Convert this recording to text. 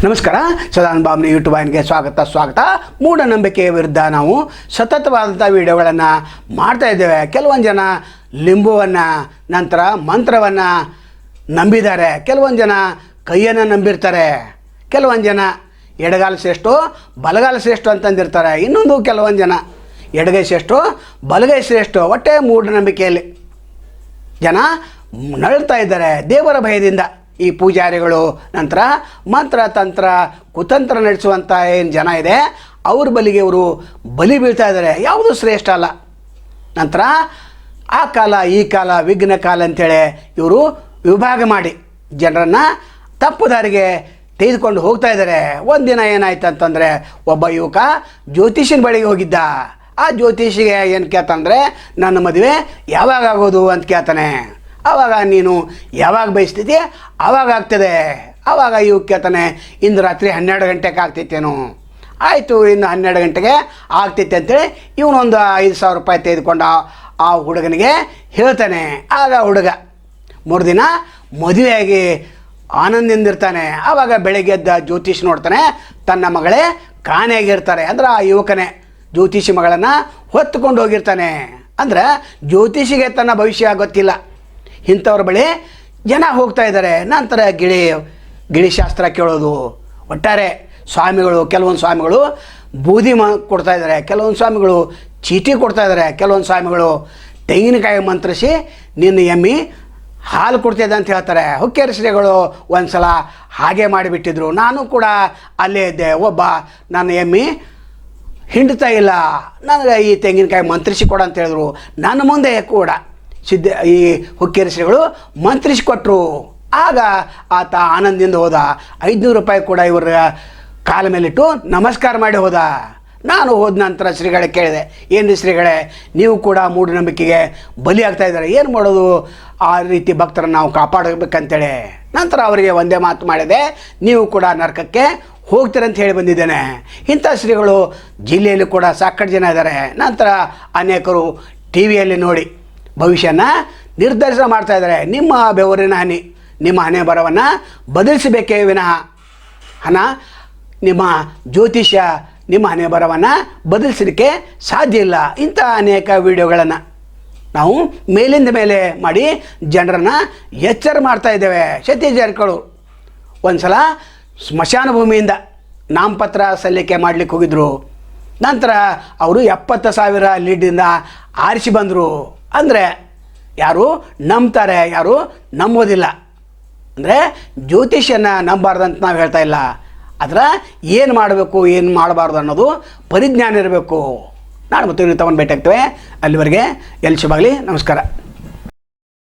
ನಮಸ್ಕಾರ. ಸದಾನ್ ಬಾಬ್ನಿ ಯೂಟ್ಯೂಬ್ ಚಾನಲ್ಗೆ ಸ್ವಾಗತ. ಮೂಢನಂಬಿಕೆಯ ವಿರುದ್ಧ ನಾವು ಸತತವಾದಂಥ ವಿಡಿಯೋಗಳನ್ನು ಮಾಡ್ತಾ ಇದ್ದೇವೆ. ಕೆಲವೊಂದು ಜನ ಲಿಂಬುವನ್ನು ನಂತರ ಮಂತ್ರವನ್ನು ನಂಬಿದ್ದಾರೆ, ಕೆಲವೊಂದು ಜನ ಕೈಯನ್ನು ನಂಬಿರ್ತಾರೆ, ಕೆಲವೊಂದು ಜನ ಎಡಗಾಲ ಶ್ರೇಷ್ಠ ಬಲಗಾಲ ಶ್ರೇಷ್ಠ ಅಂತಂದಿರ್ತಾರೆ, ಇನ್ನೊಂದು ಕೆಲವೊಂದು ಜನ ಎಡಗೈ ಶ್ರೇಷ್ಠ ಬಲಗೈ ಶ್ರೇಷ್ಠ. ಒಟ್ಟೆ ಮೂಢನಂಬಿಕೆಯಲ್ಲಿ ಜನ ನರಳ್ತಾ ಇದ್ದಾರೆ ದೇವರ ಭಯದಿಂದ. ಈ ಪೂಜಾರಿಗಳು ನಂತರ ಮಂತ್ರ ತಂತ್ರ ಕುತಂತ್ರ ನಡೆಸುವಂಥ ಏನು ಜನ ಇದೆ ಅವ್ರ ಬಲಿಗೆ ಇವರು ಬಲಿ ಬೀಳ್ತಾ ಇದ್ದಾರೆ. ಯಾವುದು ಶ್ರೇಷ್ಠ ಅಲ್ಲ. ನಂತರ ಆ ಕಾಲ ಈ ಕಾಲ ವಿಘ್ನ ಕಾಲ ಅಂಥೇಳಿ ಇವರು ವಿಭಾಗ ಮಾಡಿ ಜನರನ್ನು ತಪ್ಪು ದಾರಿಗೆ ತೆಗೆದುಕೊಂಡು ಹೋಗ್ತಾ ಇದ್ದಾರೆ. ಒಂದಿನ ಏನಾಯ್ತು ಅಂತಂದರೆ, ಒಬ್ಬ ಯುವಕ ಜ್ಯೋತಿಷಿನ ಬಳಿಗೆ ಹೋಗಿದ್ದ. ಆ ಜ್ಯೋತಿಷಿಗೆ ಏನು ಕೇಳ್ತಾನಂದರೆ, ನನ್ನ ಮದುವೆ ಯಾವಾಗ ಆಗೋದು ಅಂತ ಕೇಳ್ತಾನೆ. ಆವಾಗ ನೀನು ಯಾವಾಗ ಬಯಸ್ತಿದ್ದೆ ಆವಾಗ ಆಗ್ತದೆ. ಆವಾಗ ಇವು ಕೇಳ್ತಾನೆ, ಇಂದು ರಾತ್ರಿ 12 ಗಂಟೆಗೆ ಆಗ್ತೈತೇನು? ಆಯಿತು, ಇನ್ನು 12 ಗಂಟೆಗೆ ಆಗ್ತೈತೆ ಅಂತೇಳಿ ಇವನೊಂದು 5,000 ರೂಪಾಯಿ ತೆಗೆದುಕೊಂಡು ಆ ಹುಡುಗನಿಗೆ ಹೇಳ್ತಾನೆ. ಆಗ ಹುಡುಗ 3 ದಿನ ಮದುವೆಯಾಗಿ ಆನಂದಿಂದಿರ್ತಾನೆ. ಆವಾಗ ಬೆಳಗ್ಗೆ ಎದ್ದ ಜ್ಯೋತಿಷ್ ನೋಡ್ತಾನೆ, ತನ್ನ ಮಗಳೇ ಕಾಣೆಯಾಗಿರ್ತಾರೆ. ಅಂದ್ರೆ ಆ ಯುವಕನೇ ಜ್ಯೋತಿಷಿ ಮಗಳನ್ನು ಹೊತ್ತುಕೊಂಡು ಹೋಗಿರ್ತಾನೆ. ಅಂದ್ರೆ ಜ್ಯೋತಿಷಿಗೆ ತನ್ನ ಭವಿಷ್ಯ ಗೊತ್ತಿಲ್ಲ. ಇಂಥವ್ರ ಬಳಿ ಜನ ಹೋಗ್ತಾ ಇದ್ದಾರೆ. ನಂತರ ಗಿಳಿಶಾಸ್ತ್ರ ಕೇಳೋದು. ಒಟ್ಟಾರೆ ಸ್ವಾಮಿಗಳು, ಕೆಲವೊಂದು ಸ್ವಾಮಿಗಳು ಬೂದಿ ಕೊಡ್ತಾ ಇದ್ದಾರೆ, ಕೆಲವೊಂದು ಸ್ವಾಮಿಗಳು ಚೀಟಿ ಕೊಡ್ತಾ ಇದ್ದಾರೆ, ಕೆಲವೊಂದು ಸ್ವಾಮಿಗಳು ತೆಂಗಿನಕಾಯಿ ಮಂತ್ರಿಸಿ ನಿನ್ನ ಎಮ್ಮಿ ಹಾಲು ಕೊಡ್ತಿದ್ದೆ ಅಂತ ಹೇಳ್ತಾರೆ. ಹುಕ್ಕೇರಿ ಶ್ರೀಗಳು ಒಂದು ಸಲ ಹಾಗೆ ಮಾಡಿಬಿಟ್ಟಿದ್ರು. ನಾನು ಕೂಡ ಅಲ್ಲೇ ಇದ್ದೆ. ಒಬ್ಬ ನನ್ನ ಎಮ್ಮಿ ಹಿಂಡ್ತಾ ಇಲ್ಲ, ನನಗೆ ಈ ತೆಂಗಿನಕಾಯಿ ಮಂತ್ರಿಸಿ ಕೊಡ ಅಂತ ಹೇಳಿದ್ರು. ನನ್ನ ಮುಂದೆ ಕೂಡ ಈ ಹುಕ್ಕೇರಿ ಶ್ರೀಗಳು ಮಂತ್ರಿಸಿಕೊಟ್ರು. ಆಗ ಆತ ಆನಂದದಿಂದ ಹೋದ. 500 ರೂಪಾಯಿ ಕೂಡ ಇವರ ಕಾಲ ಮೇಲಿಟ್ಟು ನಮಸ್ಕಾರ ಮಾಡಿ ಹೋದ. ನಾನು ಹೋದ ನಂತರ ಶ್ರೀಗಳೇ ಕೇಳಿದೆ, ಏನು ಶ್ರೀಗಳೇ, ನೀವು ಕೂಡ ಮೂಢನಂಬಿಕೆಗೆ ಬಲಿ ಆಗ್ತಾ ಇದ್ದಾರೆ, ಏನು ಮಾಡೋದು? ಆ ರೀತಿ ಭಕ್ತರನ್ನು ನಾವು ಕಾಪಾಡಬೇಕಂತೇಳಿ ನಂತರ ಅವರಿಗೆ ಒಂದೇ ಮಾತು ಮಾಡಿದೆ, ನೀವು ಕೂಡ ನರಕಕ್ಕೆ ಹೋಗ್ತೀರಂತ ಹೇಳಿ ಬಂದಿದ್ದೇನೆ. ಇಂಥ ಶ್ರೀಗಳು ಜಿಲ್ಲೆಯಲ್ಲಿ ಕೂಡ ಸಾಕಷ್ಟು ಜನ ಇದ್ದಾರೆ. ನಂತರ ಅನೇಕರು ಟಿ ವಿಯಲ್ಲಿ ನೋಡಿ ಭವಿಷ್ಯನ ನಿರ್ಧರಿಸ ಮಾಡ್ತಾ ಇದ್ದಾರೆ. ನಿಮ್ಮ ಬೆವರಿನ ಹನಿ ನಿಮ್ಮ ಹಣೆ ಬರವನ್ನು ಬದಲಿಸಬೇಕೇ ವಿನಃ ನಿಮ್ಮ ಜ್ಯೋತಿಷ್ಯ ನಿಮ್ಮ ಹಣೆ ಬರವನ್ನು ಬದಲಿಸಲಿಕ್ಕೆ ಸಾಧ್ಯ ಇಲ್ಲ. ಇಂಥ ಅನೇಕ ವಿಡಿಯೋಗಳನ್ನು ನಾವು ಮೇಲಿಂದ ಮೇಲೆ ಮಾಡಿ ಜನರನ್ನು ಎಚ್ಚರ ಮಾಡ್ತಾ ಇದ್ದೇವೆ. ಸತೀಶ್ ಜಾರಕಿಹೊಳಿ ಒಂದು ಸಲ ಸ್ಮಶಾನ ಭೂಮಿಯಿಂದ ನಾಮಪತ್ರ ಸಲ್ಲಿಕೆ ಮಾಡಲಿಕ್ಕೆ ಹೋಗಿದ್ದರು. ನಂತರ ಅವರು 70,000 ಲೀಡಿಂದ ಆರಿಸಿ ಬಂದರು. ಅಂದರೆ ಯಾರು ನಂಬ್ತಾರೆ, ಯಾರು ನಂಬೋದಿಲ್ಲ. ಅಂದರೆ ಜ್ಯೋತಿಷನ್ನು ನಂಬಾರ್ದಂತ ನಾವು ಹೇಳ್ತಾ ಇಲ್ಲ. ಅದರ ಏನು ಮಾಡಬೇಕು ಏನು ಮಾಡಬಾರ್ದು ಅನ್ನೋದು ಪರಿಜ್ಞಾನ ಇರಬೇಕು. ನಾಳೆ ಮತ್ತೆ ತಗೊಂಡು ಭೇಟಿ ಆಗ್ತೇವೆ. ಅಲ್ಲಿವರೆಗೆ ಎಲ್ಲಿ ಶುಭಾಗಲಿ. ನಮಸ್ಕಾರ.